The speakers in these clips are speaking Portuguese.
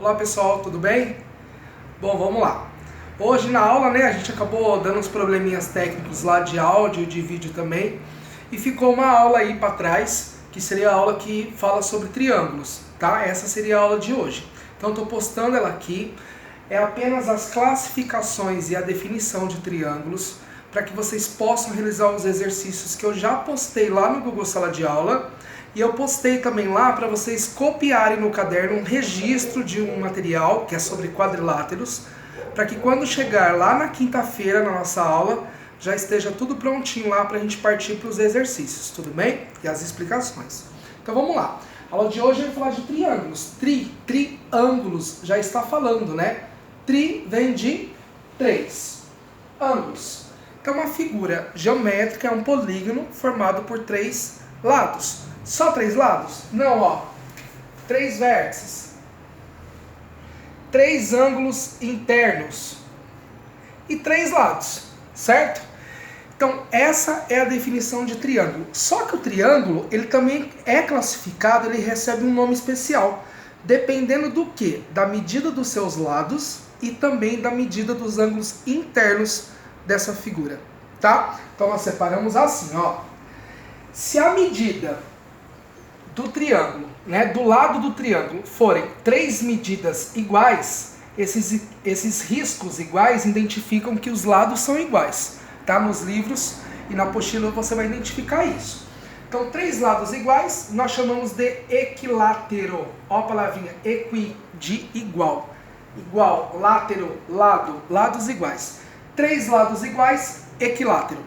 Olá pessoal, tudo bem? Bom, vamos lá. Hoje na aula, a gente acabou dando uns probleminhas técnicos lá de áudio e de vídeo também. E ficou uma aula aí para trás, que seria a aula que fala sobre triângulos, tá? Essa seria a aula de hoje. Então estou postando ela aqui. É apenas as classificações e a definição de triângulos, para que vocês possam realizar os exercícios que eu já postei lá no Google Sala de Aula. E eu postei também lá para vocês copiarem no caderno um registro de um material que é sobre quadriláteros, para que quando chegar lá na quinta-feira na nossa aula, já esteja tudo prontinho lá para a gente partir para os exercícios, tudo bem? E as explicações. Então vamos lá. A aula de hoje eu vou falar de triângulos. Triângulos, já está falando, né? Tri vem de três. Ângulos. Então uma figura geométrica é um polígono formado por três lados. Só três lados? Não, ó. Três vértices. Três ângulos internos. E três lados, certo? Então, essa é a definição de triângulo. Só que o triângulo, ele também é classificado, ele recebe um nome especial. Dependendo do quê? Da medida dos seus lados e também da medida dos ângulos internos dessa figura, tá? Então, nós separamos assim, ó. Se a medida do triângulo, do lado do triângulo, forem três medidas iguais, esses riscos iguais identificam que os lados são iguais, tá? Nos livros e na apostila você vai identificar isso. Então, três lados iguais, nós chamamos de equilátero. Ó a palavrinha, equi, de igual. Igual, látero, lado, lados iguais. Três lados iguais, equilátero.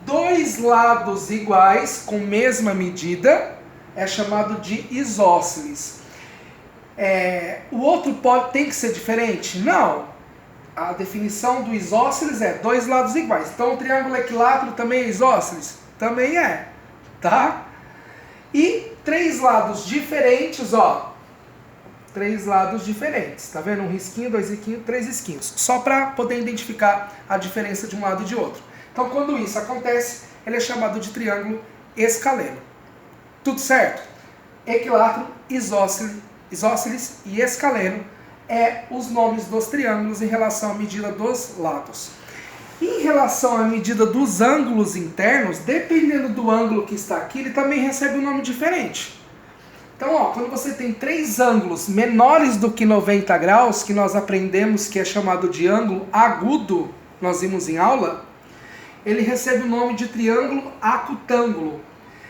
Dois lados iguais, com mesma medida, é chamado de isósceles. O outro tem que ser diferente? Não. A definição do isósceles é dois lados iguais. Então o triângulo equilátero também é isósceles? Também é, tá? E três lados diferentes, ó. Três lados diferentes. Tá vendo? Um risquinho, dois risquinhos, três risquinhos. Só para poder identificar a diferença de um lado e de outro. Então quando isso acontece, ele é chamado de triângulo escaleno. Tudo certo? Equilátero, isósceles e escaleno é os nomes dos triângulos em relação à medida dos lados. Em relação à medida dos ângulos internos, dependendo do ângulo que está aqui, ele também recebe um nome diferente. Então, ó, quando você tem três ângulos menores do que 90 graus, que nós aprendemos que é chamado de ângulo agudo, nós vimos em aula, ele recebe o nome de triângulo acutângulo.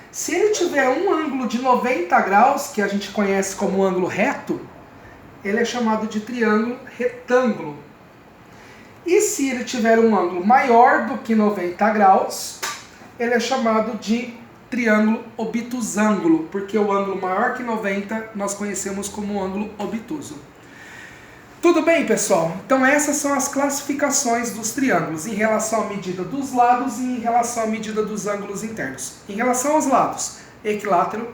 Se ele tiver um ângulo de 90 graus, que a gente conhece como ângulo reto, ele é chamado de triângulo retângulo. E se ele tiver um ângulo maior do que 90 graus, ele é chamado de triângulo obtusângulo, porque o ângulo maior que 90 nós conhecemos como ângulo obtuso. Tudo bem, pessoal? Então essas são as classificações dos triângulos em relação à medida dos lados e em relação à medida dos ângulos internos. Em relação aos lados, equilátero,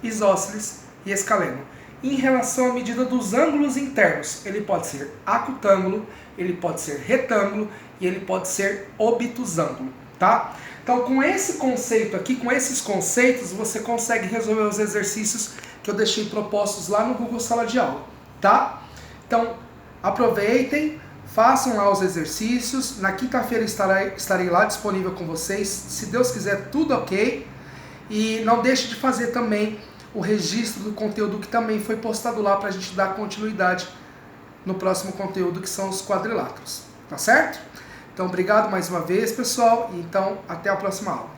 isósceles e escaleno. Em relação à medida dos ângulos internos, ele pode ser acutângulo, ele pode ser retângulo e ele pode ser obtusângulo, tá? Então com esse conceito aqui, com esses conceitos, você consegue resolver os exercícios que eu deixei propostos lá no Google Sala de Aula, tá? Então, aproveitem, façam lá os exercícios. Na quinta-feira estarei lá disponível com vocês. Se Deus quiser, tudo ok. E não deixe de fazer também o registro do conteúdo que também foi postado lá para a gente dar continuidade no próximo conteúdo, que são os quadriláteros. Tá certo? Então, obrigado mais uma vez, pessoal. E então, até a próxima aula.